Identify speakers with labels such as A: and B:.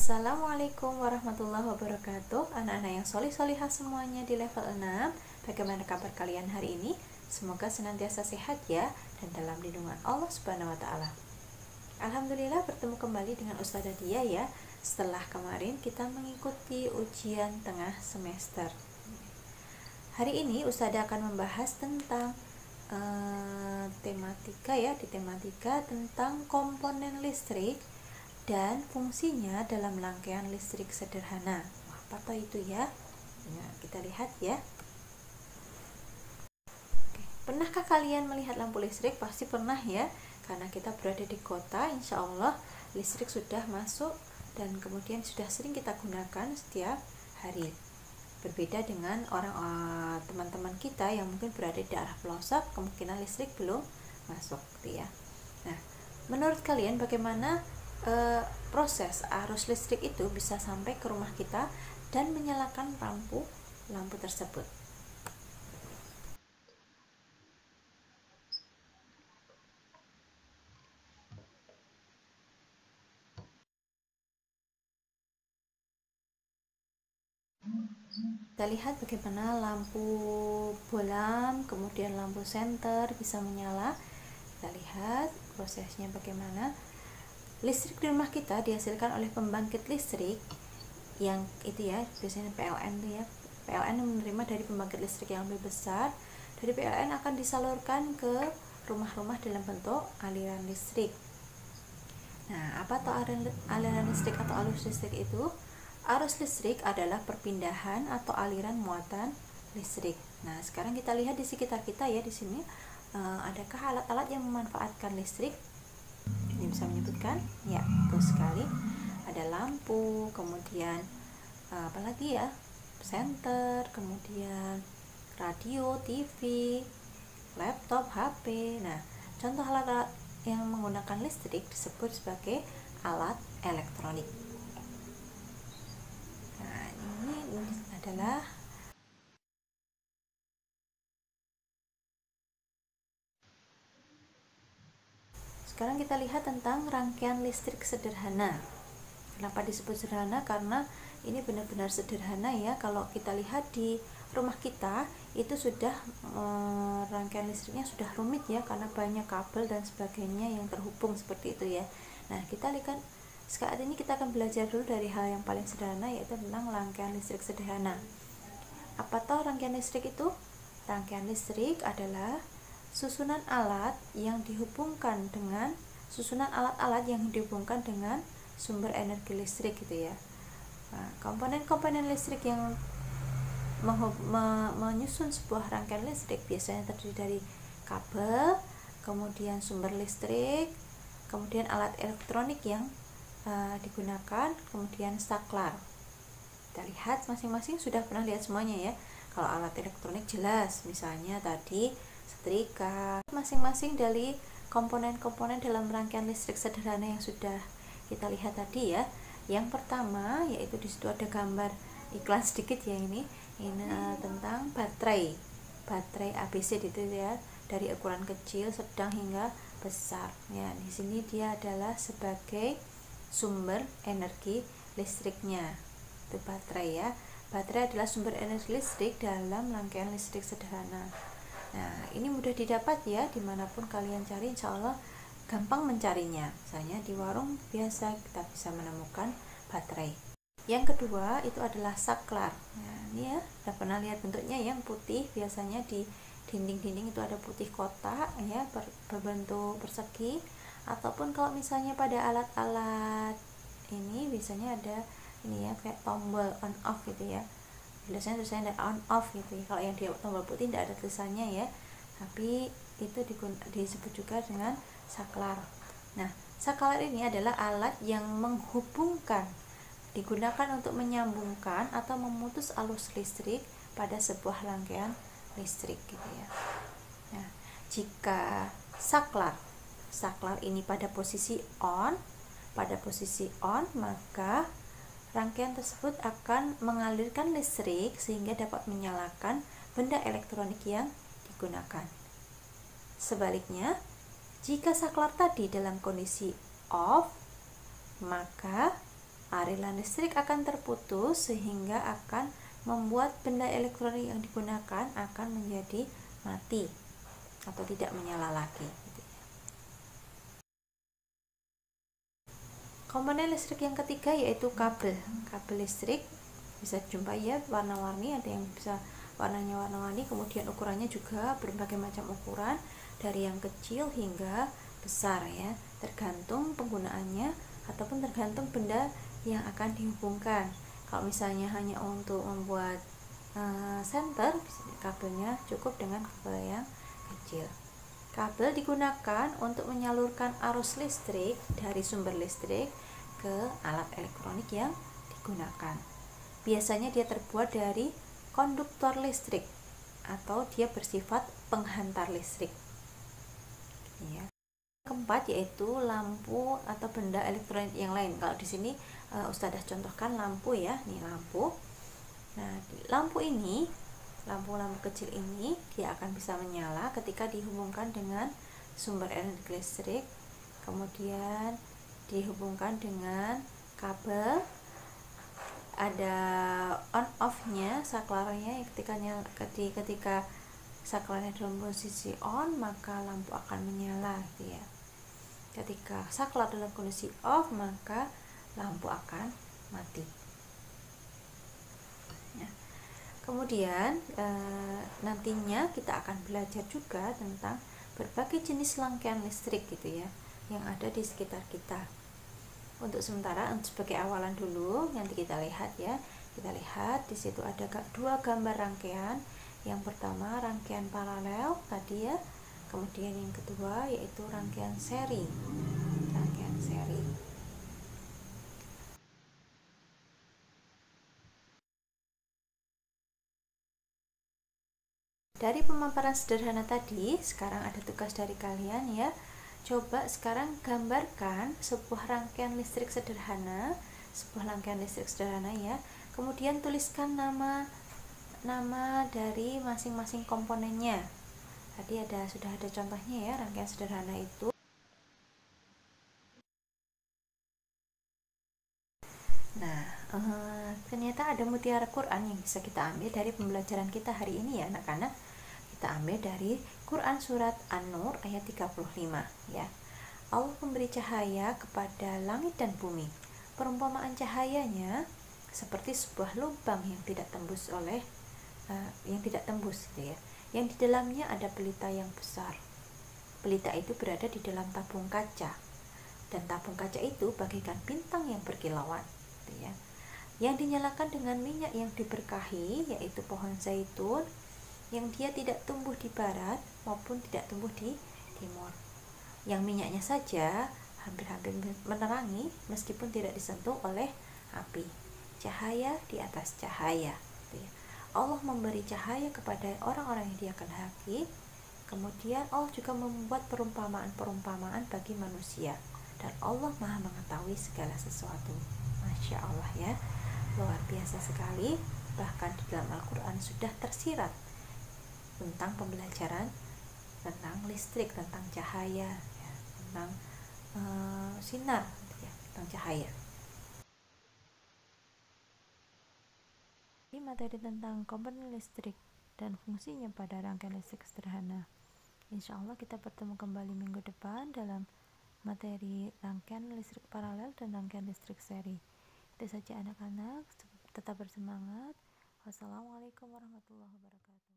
A: Assalamualaikum warahmatullahi wabarakatuh. Anak-anak yang solih-solihah semuanya di level 6. Bagaimana kabar kalian hari ini? Semoga senantiasa sehat ya, dan dalam lindungan Allah Subhanahu wa Ta'ala. Alhamdulillah bertemu kembali dengan Ustazah Dia ya, setelah kemarin kita mengikuti ujian tengah semester. Hari ini Ustazah akan membahas tentang tematika ya, di tematika tentang komponen listrik dan fungsinya dalam rangkaian listrik sederhana. Apa toh itu ya? Nah, kita lihat ya. Oke. Pernahkah kalian melihat lampu listrik? Pasti pernah ya, karena kita berada di kota. Insya Allah listrik sudah masuk dan kemudian sudah sering kita gunakan setiap hari. Berbeda dengan teman-teman kita yang mungkin berada di daerah pelosok, kemungkinan listrik belum masuk gitu ya. Nah, menurut kalian bagaimana proses arus listrik itu bisa sampai ke rumah kita dan menyalakan lampu tersebut? Kita lihat bagaimana lampu bolam, kemudian lampu senter bisa menyala. Kita lihat prosesnya bagaimana. Listrik di rumah kita dihasilkan oleh pembangkit listrik yang itu ya, biasanya PLN tuh ya. PLN menerima dari pembangkit listrik yang lebih besar. Dari PLN akan disalurkan ke rumah-rumah dalam bentuk aliran listrik. Nah, apa tuh aliran listrik atau arus listrik itu? Arus listrik adalah perpindahan atau aliran muatan listrik. Nah, sekarang kita lihat di sekitar kita ya, di sini adakah alat-alat yang memanfaatkan listrik? Ini bisa menyebutkan? Ya, betul sekali. Ada lampu, kemudian apalagi ya? Senter, kemudian radio, TV, laptop, HP. Nah, contoh alat-alat yang menggunakan listrik disebut sebagai alat elektronik. Nah, ini adalah sekarang kita lihat tentang rangkaian listrik sederhana. Kenapa disebut sederhana? Karena ini benar-benar sederhana ya. Kalau kita lihat di rumah kita itu sudah rangkaian listriknya sudah rumit ya, karena banyak kabel dan sebagainya yang terhubung seperti itu ya. Nah, kita lihat saat ini kita akan belajar dulu dari hal yang paling sederhana, yaitu tentang rangkaian listrik sederhana. Apa toh rangkaian listrik itu? Rangkaian listrik adalah susunan alat-alat yang dihubungkan dengan sumber energi listrik gitu ya. Nah, komponen-komponen listrik yang menyusun sebuah rangkaian listrik biasanya terdiri dari kabel, kemudian sumber listrik, kemudian alat elektronik yang digunakan, kemudian saklar. Kita lihat masing-masing sudah pernah lihat semuanya ya. Kalau alat elektronik jelas, misalnya tadi setrika. Masing-masing dari komponen-komponen dalam rangkaian listrik sederhana yang sudah kita lihat tadi ya. Yang pertama yaitu di situ ada gambar iklan sedikit ya, ini tentang baterai ABC itu ya, dari ukuran kecil, sedang hingga besar. Ya, di sini dia adalah sebagai sumber energi listriknya. Itu baterai ya. Baterai adalah sumber energi listrik dalam rangkaian listrik sederhana. Nah, ini mudah didapat ya, dimanapun kalian cari insya Allah gampang mencarinya. Misalnya di warung biasa kita bisa menemukan baterai. Yang kedua itu adalah saklar. Nah, ini ya, sudah pernah lihat bentuknya yang putih, biasanya di dinding-dinding itu ada putih kotak ya, berbentuk persegi, ataupun kalau misalnya pada alat-alat ini biasanya ada ini ya, kayak tombol on off gitu ya. Biasanya tulisannya ada on off gitu ya. Kalau yang di tombol putih tidak ada tulisannya ya, tapi itu disebut juga dengan saklar. Nah, saklar ini adalah alat yang digunakan untuk menyambungkan atau memutus arus listrik pada sebuah rangkaian listrik gitu ya. Nah, jika saklar ini pada posisi on, maka rangkaian tersebut akan mengalirkan listrik sehingga dapat menyalakan benda elektronik yang digunakan. Sebaliknya, jika saklar tadi dalam kondisi off, maka aliran listrik akan terputus sehingga akan membuat benda elektronik yang digunakan akan menjadi mati atau tidak menyala lagi. Komponen listrik yang ketiga yaitu kabel. Kabel listrik bisa dijumpai ya, warna-warni, ada yang bisa warnanya warna-warni, kemudian ukurannya juga berbagai macam ukuran dari yang kecil hingga besar ya, tergantung penggunaannya ataupun tergantung benda yang akan dihubungkan. Kalau misalnya hanya untuk membuat senter, kabelnya cukup dengan kabel yang kecil. Kabel digunakan untuk menyalurkan arus listrik dari sumber listrik ke alat elektronik yang digunakan. Biasanya dia terbuat dari konduktor listrik atau dia bersifat penghantar listrik. Ya. Keempat yaitu lampu atau benda elektronik yang lain. Kalau di sini Ustadzah contohkan lampu ya, nih lampu. Nah, lampu ini, lampu-lampu kecil ini dia akan bisa menyala ketika dihubungkan dengan sumber energi listrik, kemudian dihubungkan dengan kabel, ada on off-nya, saklarnya. Ketika saklarnya dalam posisi on, maka lampu akan menyala gitu ya. Ketika saklar dalam kondisi off, maka lampu akan mati. Ya. Kemudian nantinya kita akan belajar juga tentang berbagai jenis rangkaian listrik gitu ya, yang ada di sekitar kita. Untuk sementara, sebagai awalan dulu, nanti kita lihat ya. Kita lihat di situ ada dua gambar rangkaian. Yang pertama rangkaian paralel tadi ya. Kemudian yang kedua yaitu rangkaian seri. Rangkaian seri. Dari pemaparan sederhana tadi, sekarang ada tugas dari kalian ya. Coba sekarang gambarkan sebuah rangkaian listrik sederhana, ya. Kemudian tuliskan nama dari masing-masing komponennya. Tadi sudah ada contohnya ya, rangkaian sederhana itu. Nah, ternyata ada mutiara Quran yang bisa kita ambil dari pembelajaran kita hari ini ya anak-anak. Kita ambil dari Quran surat An-Nur ayat 35 ya. Allah memberi cahaya kepada langit dan bumi. Perumpamaan cahayanya seperti sebuah lubang yang tidak tembus gitu ya. Yang di dalamnya ada pelita yang besar. Pelita itu berada di dalam tabung kaca. Dan tabung kaca itu bagaikan bintang yang berkilauan gitu ya. Yang dinyalakan dengan minyak yang diberkahi, yaitu pohon zaitun yang dia tidak tumbuh di barat maupun tidak tumbuh di timur. Yang minyaknya saja hampir-hampir menerangi meskipun tidak disentuh oleh api. Cahaya di atas cahaya. Allah memberi cahaya kepada orang-orang yang Dia kehendaki. Kemudian Allah juga membuat perumpamaan-perumpamaan bagi manusia. Dan Allah Maha mengetahui segala sesuatu. Masya Allah ya, luar biasa sekali. Bahkan di dalam Al-Quran sudah tersirat tentang pembelajaran tentang listrik, tentang cahaya ya, tentang sinar ya, tentang cahaya. Ini materi tentang komponen listrik dan fungsinya pada rangkaian listrik sederhana. Insya Allah kita bertemu kembali minggu depan dalam materi rangkaian listrik paralel dan rangkaian listrik seri. Itu saja anak-anak, tetap bersemangat. Wassalamualaikum warahmatullahi wabarakatuh.